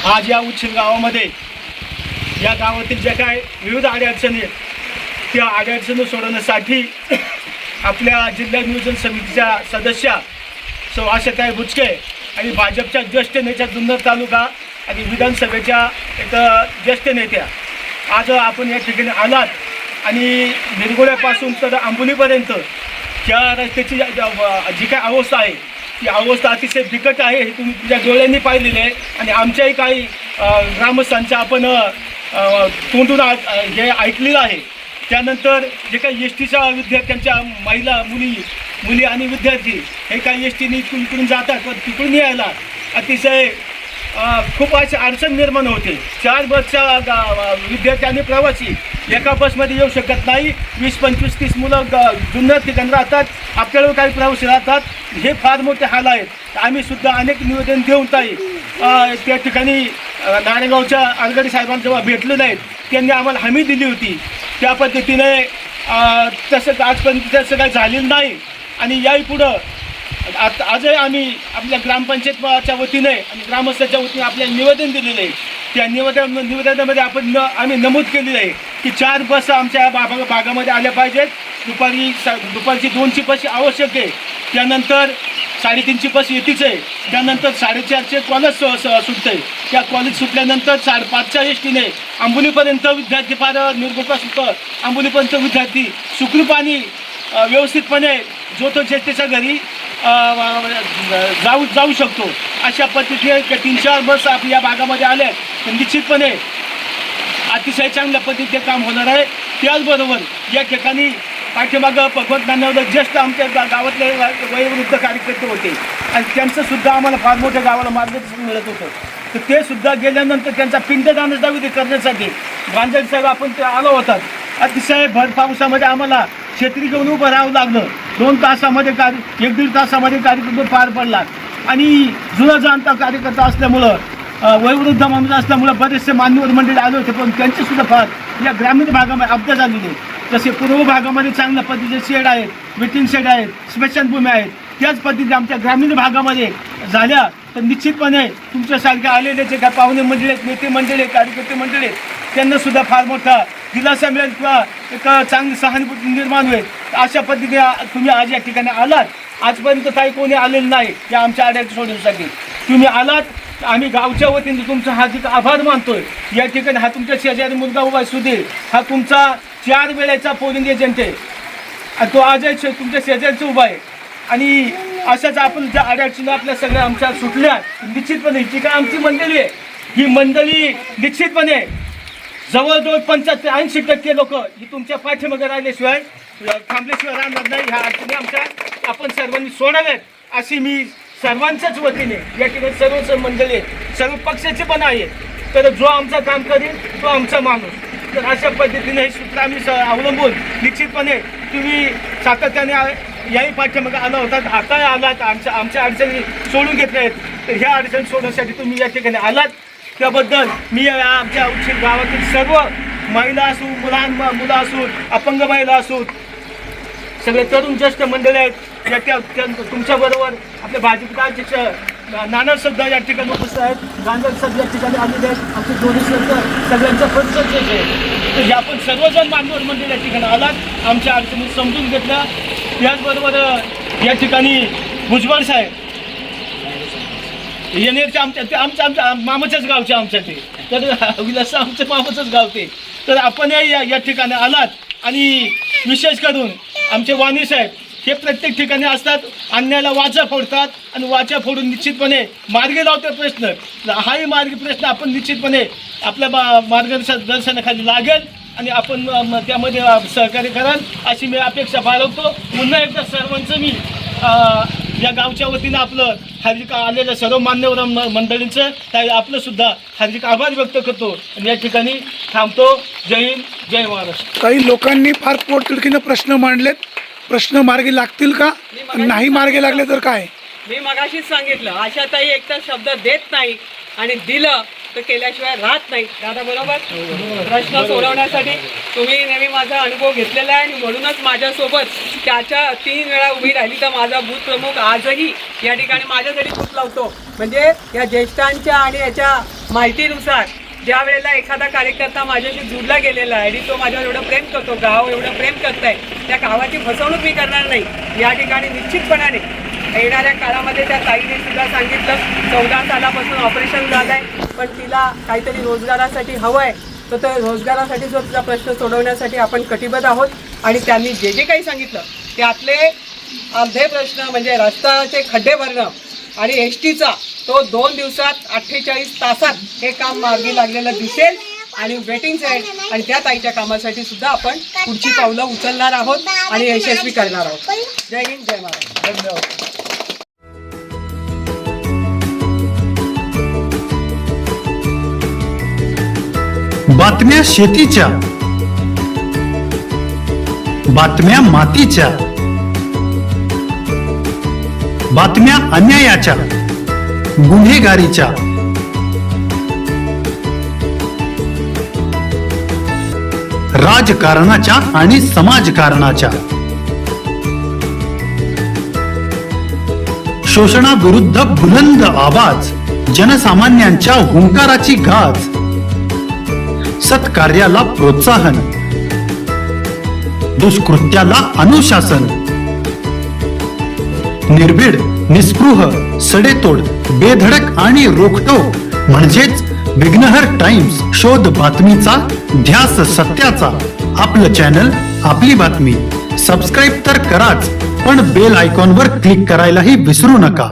आज या उच्छिल गावामध्ये या गावातील ज्या काय विविध अडचणी आहेत त्या अडचणी सोडवण्यासाठी आपल्या जिल्हा नियोजन समितीच्या सदस्या सौ आशाताई बुचके आणि भाजपच्या ज्येष्ठ नेत्या जुन्नर तालुका आणि विधानसभेच्या एक ज्येष्ठ नेत्या आज आपण या ठिकाणी आलात आणि निरगुड्यापासून तर आंबोलीपर्यंत या रस्त्याची जी काय अवस्था आहे ती अवस्था अतिशय बिकट आहे हे तुम्ही तुझ्या डोळ्यांनी पाहिलेली आहे आणि आमच्याही काही ग्रामस्थांच्या आपण तोंडून हे ऐकलेलं आहे। त्यानंतर जे काही एस टीच्या विद्यार्थ्यांच्या महिला मुली आणि विद्यार्थी हे काही एस टीने इकडून जातात व तिकडून यायला अतिशय खूप अशी अडचण निर्माण होते। 4 बसच्या विद्यार्थी आणि प्रवासी एका बसमध्ये येऊ शकत नाही। 20, 25, 30 मुलं जुन्नर ठिकाणी राहतात, आपल्याला काही प्रवासी राहतात, हे फार मोठे हाल आहेत। आम्ही सुद्धा अनेक निवेदन देऊन त्या ठिकाणी नारायणगावच्या आरगडे साहेबांना जेव्हा भेटले नाहीत त्यांनी आम्हाला हमी दिली होती त्या पद्धतीने तसं आजपर्यंत तसं काही झालेलं नाही आणि याही पुढं आजही आम्ही आपल्या ग्रामपंचायतच्या वतीने आणि ग्रामस्थांच्या वतीने आपल्याला निवेदन दिलेलं आहे। त्या निवेदनामध्ये आम्ही नमूद केलेलं आहे की 4 बस आमच्या भागामध्ये आल्या पाहिजेत। दुपारची 2ची बस आवश्यक आहे, त्यानंतर 3:30ची बस येतीच आहे, त्यानंतर 4:30चे कॉलेज सुटते, त्या कॉलेज सुटल्यानंतर 5:30च्या एस टीने आंबोलीपर्यंत विद्यार्थी फार निर्गुणपासून आंबोलीपर्यंत विद्यार्थी सुखरूपाने व्यवस्थितपणे जो तो ज्येष्ठच्या घरी जाऊ शकतो। अशा पद्धतीने 3-4 बस आपल्या या भागामध्ये आल्या तर निश्चितपणे अतिशय चांगल्या पद्धतीने काम होणार आहे। त्याचबरोबर या ठिकाणी पाठीमागं भगवंत नानावलं ज्येष्ठ आमच्या गावातले वयोवृद्ध कार्यकर्ते होते आणि त्यांचंसुद्धा आम्हाला फार मोठ्या गावाला मार्गदर्शन मिळत होतं, तर ते सुद्धा गेल्यानंतर त्यांचा पिंडदानाचा विधी करण्यासाठी गांजाडी साहेब आपण ते आलो होतात। अतिशय भर पावसामध्ये आम्हाला छत्री घेऊन उभं राहावं लागलं। 2 तासामध्ये 1-1.5 तासामध्ये कार्यक्रम पार पडला आणि जुना जाणता कार्यकर्ता असल्यामुळं वयोवृद्ध माणूस असल्यामुळं बरेचसे मान्यवर मंडळी आले होते, पण त्यांचेसुद्धा फार या ग्रामीण भागामध्ये अपघात झालेले। जसे पूर्व भागामध्ये चांगल्या पद्धतीचे शेड आहेत, वेटिंग शेड आहेत, स्मशानभूमी आहेत, त्याच पद्धतीने आमच्या ग्रामीण भागामध्ये झाल्या तर निश्चितपणे तुमच्यासारख्या आलेले जे काय पाहुणे मंडळी आहेत, नेते मंडळी आहेत, कार्यकर्ते मंडळी आहेत, त्यांनासुद्धा फार मोठा दिलासा मिळेल किंवा एक चांगली सहानुभूती निर्माण होईल। अशा पद्धतीने तुम्ही आज या ठिकाणी आलात। आजपर्यंत काही कोणी आलेलं नाही या आमच्या अडचणी सोडवण्यासाठी, तुम्ही आलात। आम्ही गावच्या वतीने तुमचा हार्दिक आभार मानतोय। या ठिकाणी हा तुमच्या शेजारी मुलगा उभा आहे सुधीर, हा तुमचा 4 वेळेचा पोलिंग एजंट आहे आणि तो आजही तुमच्या शेजारचा उभा आहे आणि अशाच आपण ज्या अडचणी आपल्या सगळ्या आमच्या सुटल्या निश्चितपणे जी काय आमची मंडळी आहे ही मंडळी निश्चितपणे जवळजवळ 75-80% लोक ही तुमच्या पाठीमागे राहिल्याशिवाय थांबल्याशिवाय राहणार नाही। ह्या अडचणी आमच्या आपण सर्वांनी सोडाव्यात अशी मी सर्वांच्याच वतीने या ठिकाणी सर्व मंडळी आहेत, सर्व पक्षाचे पण आहे, तर जो आमचं काम करेल तो आमचा माणूस। तर अशा पद्धतीने हे सूत्र आम्ही अवलंबून निश्चितपणे तुम्ही सातत्याने याही पाठीमागे आला होतात, आता आलात, आमच्या अडचणी सोडून घेतल्या आहेत, तर ह्या अडचणी सोडवण्यासाठी तुम्ही या ठिकाणी आलात त्याबद्दल मी आमच्या उच्छिल गावातील सर्व महिला असू, मुलं असू, अपंग महिला असू, सगळे तरुण ज्येष्ठ मंडळी आहेत, या तुमच्याबरोबर आपले भाजपचे अध्यक्ष नाना सुद्धा या ठिकाणी उपस्थित आहेत, गांजाडी साहेब या ठिकाणी आलेले आहेत, आमचे दोन्ही सगळ्यांचा परिचय आहे। तर आपण सर्वजण मान्यवर मंडळी या ठिकाणी आलात, आमच्या अडचणी समजून घेतल्या। त्याचबरोबर या ठिकाणी भुजबळ साहेब येणेरचे आमच्या मामाच्याच गावचे आमच्या ते, तर विलास आमच्या मामाचंच गाव ते, तर आपण या ठिकाणी आलात आणि विशेष करून आमचे वाणी साहेब हे प्रत्येक ठिकाणी असतात, अन्यायाला वाचा फोडतात आणि वाचा फोडून निश्चितपणे मार्गी लावते प्रश्न। हाही मार्गी प्रश्न आपण निश्चितपणे आपल्या मार्गदर्शनाखाली लागेल आणि आपण त्यामध्ये सहकार्य कराल अशी मी अपेक्षा बाळगतो। पुन्हा एकदा सर्वांचं मी या गावच्या वतीनं आपलं हार्दिक आलेल्या सर्व मान्यवर मंडळींचं त्या आपलं सुद्धा हार्दिक आभार व्यक्त करतो आणि या ठिकाणी थांबतो। जय हिंद, जय महाराष्ट्र। काही लोकांनी फार पोटतिडकीनं प्रश्न मांडलेत, प्रश्न मार्गी लागतील का? नाही मार्गी लागले तर काय? मी मगाशीच सांगितलं, आशाताई एकतर शब्द देत नाही आणि दिलं तर केल्याशिवाय राहत नाही. दादा बरोबर? प्रश्न सोडवण्यासाठी तुम्ही नेहमी माझा अनुभव घेतलेला आहे आणि म्हणूनच माझ्यासोबत त्याच्या 3 वेळा उभी राहिली. तर माझा बूथ प्रमुख आजही या ठिकाणी माझ्यासाठी खूप लावतो. म्हणजे या ज्येष्ठांच्या आणि याच्या माहितीनुसार ज्या वेळेला एखादा कार्यकर्ता माझ्याशी जुडला गेलेला आहे आणि तो माझ्यावर एवढं प्रेम करतो, गाव एवढं प्रेम करताय, त्या गावाची फसवणूक मी करणार नाही. या ठिकाणी निश्चितपणाने येणाऱ्या काळामध्ये त्या ताईने सुद्धा सांगितलं 14 सालापासून ऑपरेशन झालं आहे, पण तिला काहीतरी रोजगारासाठी हवं आहे. तर त्या रोजगारासाठी जो तिचा प्रश्न सोडवण्यासाठी आपण कटिबद्ध आहोत. आणि त्यांनी जे जे काही सांगितलं त्यातले अर्धे प्रश्न म्हणजे रस्त्याचे खड्डे भरणं आणि एसटीचा तो 2 दिवसात 48 तासात हे काम मार्गी लागलेलं दिसेल. आणि वेटिंग सेट आणि त्या ताईच्या कामासाठी सुद्धा आपण पुढची पावलं उचलणार आहोत आणि यशस्वी करणार आहोत. जय हिंद, जय महाराष्ट्र. धन्यवाद. बातम्या शेतीच्या, बातम्या मातीच्या, बातम्या अन्यायाच्या, गुन्हेगारीच्या, राजकारणाच्या आणि समाजकारणाच्या, शोषणाविरुद्ध बुलंद आवाज, जनसामान्यांच्या हुंकाराची गाज, सत्कार्याला प्रोत्साहन, दुष्कृत्याला अनुशासन, निर्भीड, निस्पृह, सडेतोड, बेधडक आणि रोखटोक म्हणजेच विघ्नहर टाइम्स. शोध बातमीचा, ध्यास सत्याचा. आपलं चॅनल, आपली बातमी. सबस्क्राईब तर कराच, पण बेल आयकॉनवर क्लिक करायलाही विसरू नका.